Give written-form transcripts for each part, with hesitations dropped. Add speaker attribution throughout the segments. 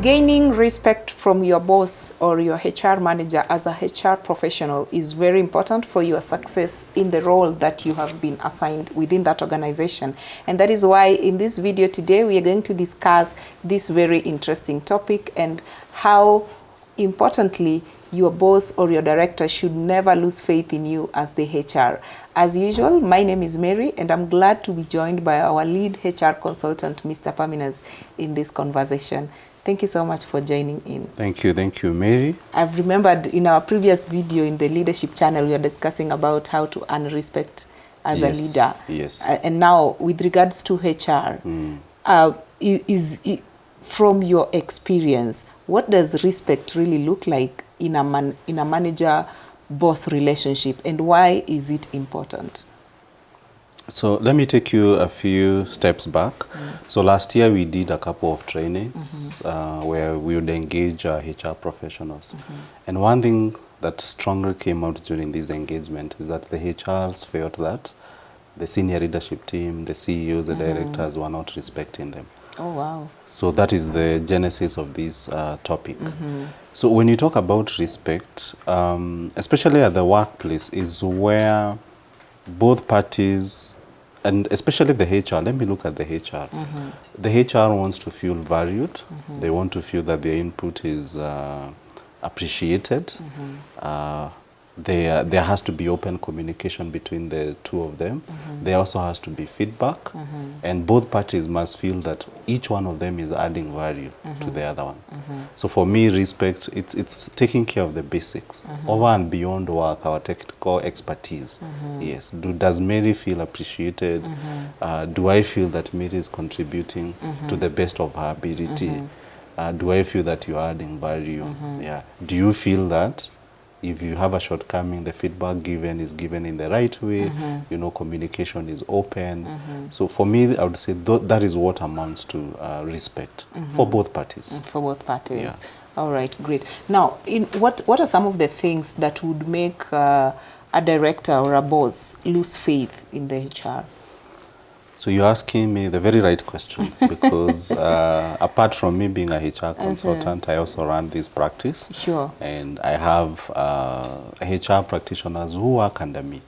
Speaker 1: Gaining respect from your boss or your HR manager as a HR professional is very important for your success in the role that you have been assigned within that organization. And that is why in this video today, we are going to discuss this very interesting topic and how importantly your boss or your director should never lose faith in you as the HR. As usual, my name is Mary and I'm glad to be joined by our lead HR consultant, Mr. Paminas, in this conversation. Thank you so much for joining in.
Speaker 2: Thank you, Mary.
Speaker 1: I've remembered in our previous video in the leadership channel, we were discussing about how to earn respect as a leader.
Speaker 2: Yes.
Speaker 1: And now with regards to HR, from your experience, what does respect really look like in a manager-boss relationship, and why is it important?
Speaker 2: So let me take you a few steps back. So last year we did a couple of trainings where we would engage HR professionals. And one thing that strongly came out during this engagement is that the HRs felt that the senior leadership team, the CEOs, the directors were not respecting them.
Speaker 1: Oh, wow.
Speaker 2: So that is the genesis of this topic. So when you talk about respect, especially at the workplace, is where both parties, and especially the HR, let me look at the HR. The HR wants to feel valued. They want to feel that their input is appreciated. There has to be open communication between the two of them. There also has to be feedback. And both parties must feel that each one of them is adding value to the other one. So for me, respect, it's taking care of the basics. Over and beyond work, our technical expertise. Yes. Does Mary feel appreciated? Do I feel that Mary is contributing to the best of her ability? Do I feel that you're adding value? Yeah. Do you feel that if you have a shortcoming, the feedback given is given in the right way, you know, communication is open. So for me, I would say that is what amounts to respect for both parties.
Speaker 1: For both parties.
Speaker 2: Yeah.
Speaker 1: All right, great. Now, what are some of the things that would make a director or a boss lose faith in the HR?
Speaker 2: So you're asking me the very right question because apart from me being a HR consultant, I also run this practice.
Speaker 1: Sure.
Speaker 2: And I have HR practitioners who work under me.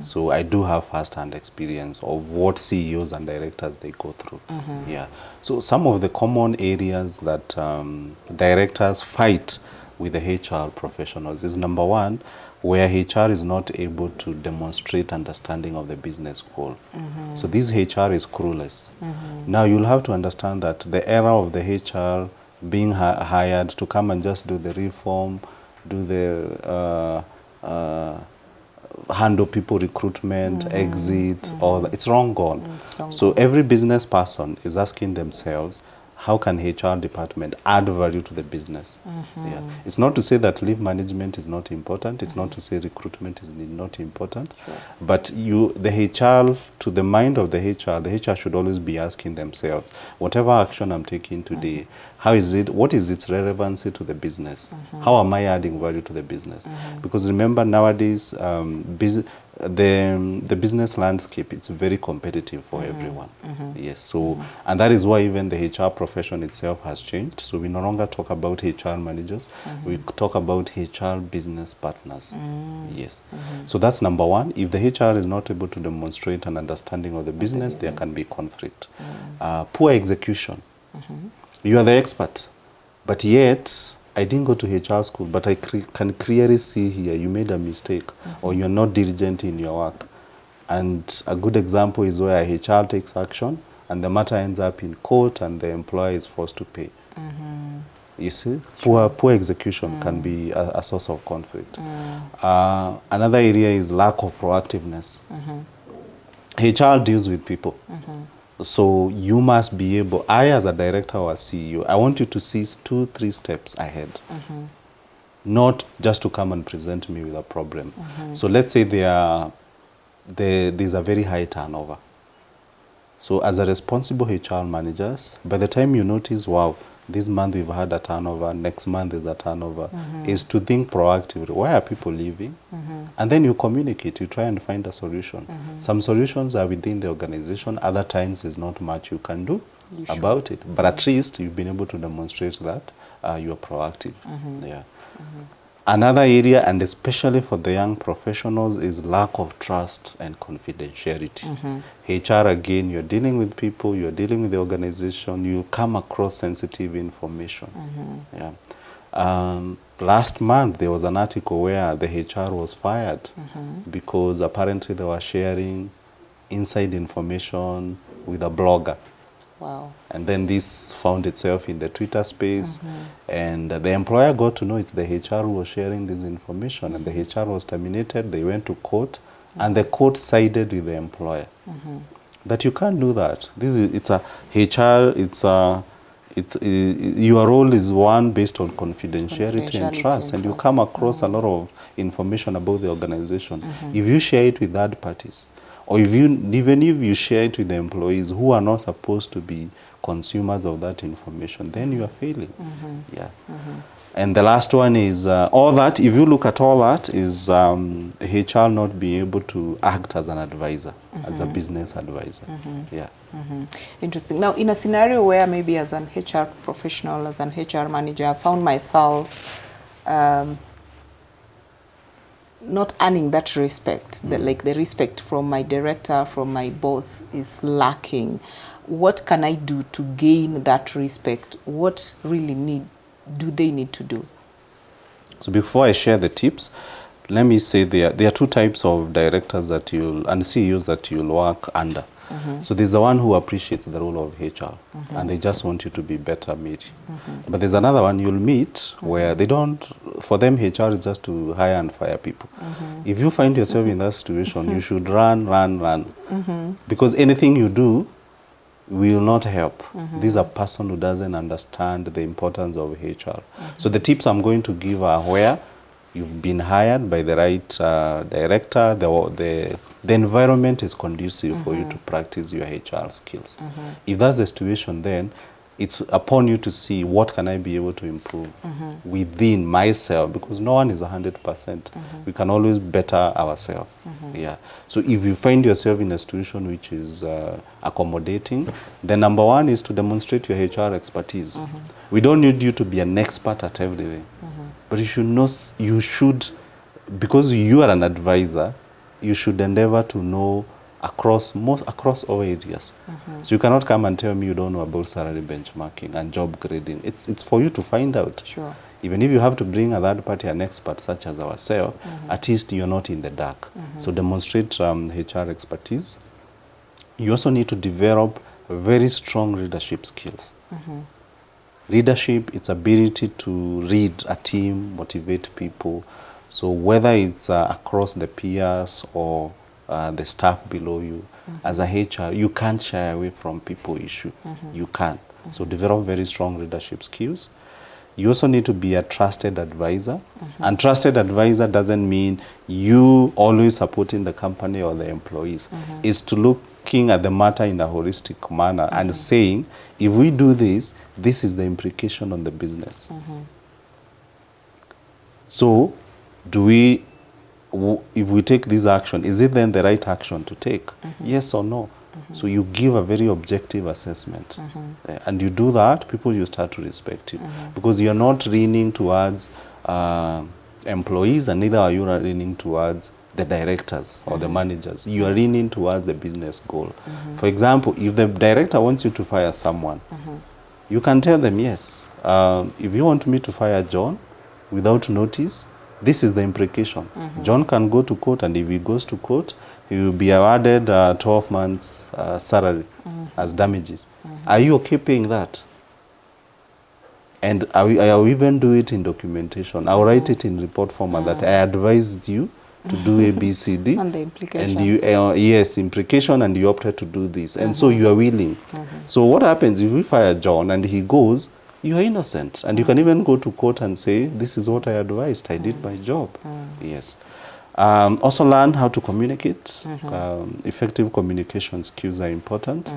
Speaker 2: So I do have first-hand experience of what CEOs and directors they go through. Yeah. So some of the common areas that directors fight with the HR professionals is number one, where HR is not able to demonstrate understanding of the business goal. So this HR is clueless. Now you'll have to understand that the era of the HR being hired to come and just do the reform, do the handle people recruitment, exit, all that, it's long gone. So every business person is asking themselves, how can HR department add value to the business? Yeah. It's not to say that leave management is not important. It's not to say recruitment is not important. But the HR, to the mind of the HR should always be asking themselves, whatever action I'm taking today, what is its relevancy to the business? How am I adding value to the business? Because remember, nowadays, the business landscape, it's very competitive for everyone. Yes. So, and that is why even the HR profession itself has changed. So we no longer talk about HR managers. We talk about HR business partners. Yes. So that's number one. If the HR is not able to demonstrate an understanding of the business, there can be conflict. Poor execution. You are the expert, but yet I didn't go to HR school, but I can clearly see here you made a mistake or you're not diligent in your work. And a good example is where HR takes action and the matter ends up in court and the employer is forced to pay. You see, poor execution can be a source of conflict. Another area is lack of proactiveness. HR deals with people. So you must be able, I as a director or a CEO, I want you to see 2-3 steps ahead. Not just to come and present me with a problem. So let's say there's a very high turnover. So as a responsible HR managers, by the time you notice, wow, this month we've had a turnover, next month is a turnover, is to think proactively. Why are people leaving? And then you communicate, you try and find a solution. Some solutions are within the organization, other times there's not much you can do.
Speaker 1: You should.
Speaker 2: about it. But at least you've been able to demonstrate that you are proactive. Yeah. Another area, and especially for the young professionals, is lack of trust and confidentiality. HR, again, you're dealing with people, you're dealing with the organization, you come across sensitive information. Yeah. Last month, there was an article where the HR was fired because apparently they were sharing inside information with a blogger.
Speaker 1: Wow.
Speaker 2: And then this found itself in the Twitter space, and the employer got to know it's the HR who was sharing this information, and the HR was terminated. They went to court, and the court sided with the employer. That you can't do that. It's a HR. Your role is one based on confidentiality and trust, and you come across a lot of information about the organization. If you share it with third parties, or even if you share it with the employees who are not supposed to be consumers of that information, then you are failing. Yeah. And the last one is all that, if you look at all that, is HR not being able to act as an advisor, as a business advisor. Yeah.
Speaker 1: Interesting. Now, in a scenario where maybe as an HR professional, as an HR manager, I found myself not earning that respect, like the respect from my director, from my boss is lacking. What can I do to gain that respect? What really do they need to do?
Speaker 2: So before I share the tips, let me say there are two types of directors and CEOs that you'll work under. So there's the one who appreciates the role of HR, and they just want you to be better made. But there's another one you'll meet where they don't, for them HR is just to hire and fire people. If you find yourself in that situation, you should run. Because anything you do will not help. This is a person who doesn't understand the importance of HR. So the tips I'm going to give are where you've been hired by the right director, the environment is conducive for you to practice your HR skills. If that's the situation, then it's upon you to see what can I be able to improve within myself, because no one is 100%. We can always better ourselves. Yeah. So if you find yourself in a situation which is accommodating, then number one is to demonstrate your HR expertise. We don't need you to be an expert at everything, but you should know, because you are an advisor, you should endeavor to know across all areas. So you cannot come and tell me you don't know about salary benchmarking and job grading. It's for you to find out.
Speaker 1: Sure.
Speaker 2: Even if you have to bring a third party, an expert such as ourselves, at least you're not in the dark. So demonstrate HR expertise. You also need to develop very strong leadership skills. Leadership, its ability to lead a team, motivate people. So whether it's across the peers or the staff below you, as a HR, you can't shy away from people issue. You can't. So develop very strong leadership skills. You also need to be a trusted advisor. And trusted advisor doesn't mean you always supporting the company or the employees. It's to looking at the matter in a holistic manner and saying, if we do this, this is the implication on the business. So if we take this action, is it then the right action to take? Yes or no? So you give a very objective assessment. And you do that, people will start to respect you. Because you're not leaning towards employees, and neither are you leaning towards the directors or the managers. You are leaning towards the business goal. For example, if the director wants you to fire someone, you can tell them, yes, if you want me to fire John without notice, this is the implication. John can go to court, and if he goes to court, he will be awarded 12 months salary as damages. Are you okay paying that? And I will even do it in documentation. I'll write it in report format that I advised you to do A, B, C, D.
Speaker 1: And the implications.
Speaker 2: And you, yes, implication, and you opted to do this. And so you are willing. So what happens if we fire John and he goes, you are innocent, and you can even go to court and say, this is what I advised, I did my job. Yes. Also learn how to communicate. Effective communication skills are important.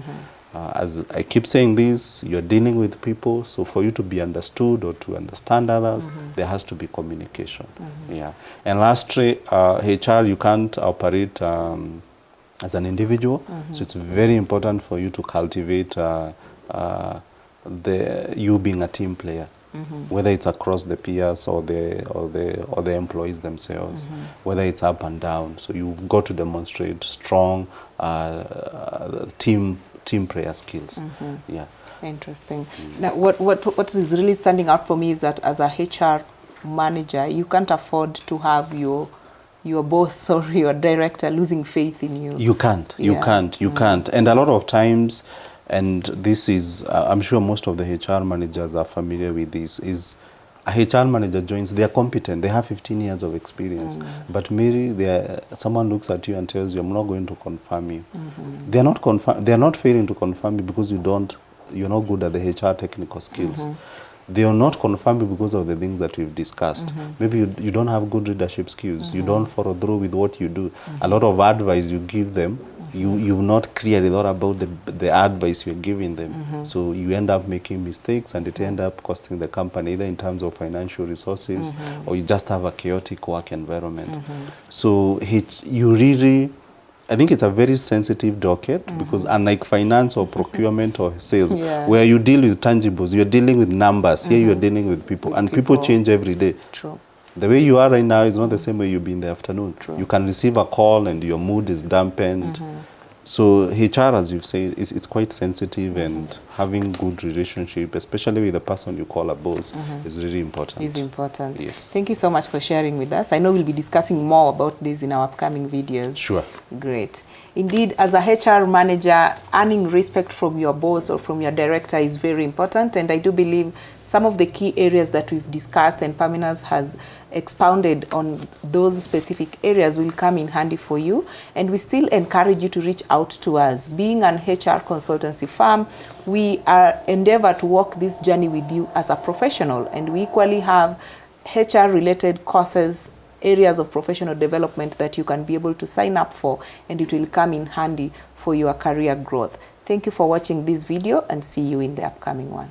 Speaker 2: As I keep saying this, you're dealing with people, so for you to be understood or to understand others, there has to be communication. Yeah. And lastly, HR, you can't operate as an individual, so it's very important for you to cultivate you being a team player, whether it's across the peers or the employees themselves, whether it's up and down. So you've got to demonstrate strong team player skills. Yeah.
Speaker 1: Interesting. Now, what is really standing out for me is that as a HR manager, you can't afford to have your boss or your director losing faith in you.
Speaker 2: You can't. You can't. And a lot of times, and this is, I'm sure most of the HR managers are familiar with this, is a HR manager joins, they are competent, they have 15 years of experience, but maybe someone looks at you and tells you, I'm not going to confirm you. They are not failing to confirm you because you're not good at the HR technical skills. They are not confirming because of the things that we've discussed. Maybe you don't have good leadership skills. You don't follow through with what you do. A lot of advice you give them, you've not clearly thought about the advice you're giving them. So you end up making mistakes, and it end up costing the company either in terms of financial resources or you just have a chaotic work environment. So you really, I think it's a very sensitive docket because unlike finance or procurement or sales, where you deal with tangibles, you're dealing with numbers. Here you're dealing with people, and people change every day.
Speaker 1: True.
Speaker 2: The way you are right now is not the same way you'll be in the afternoon. True. You can receive a call and your mood is dampened. So HR, as you've said, it's quite sensitive, and having good relationship, especially with the person you call a boss, is really important.
Speaker 1: Is important.
Speaker 2: Yes.
Speaker 1: Thank you so much for sharing with us. I know we'll be discussing more about this in our upcoming videos.
Speaker 2: Sure.
Speaker 1: Great. Indeed, as a HR manager, earning respect from your boss or from your director is very important, and I do believe some of the key areas that we've discussed and Pamina's has expounded on those specific areas will come in handy for you, and we still encourage you to reach out to us. Being an HR consultancy firm, we endeavor to walk this journey with you as a professional, and we equally have HR related courses, areas of professional development that you can be able to sign up for, and it will come in handy for your career growth. Thank you for watching this video, and see you in the upcoming one.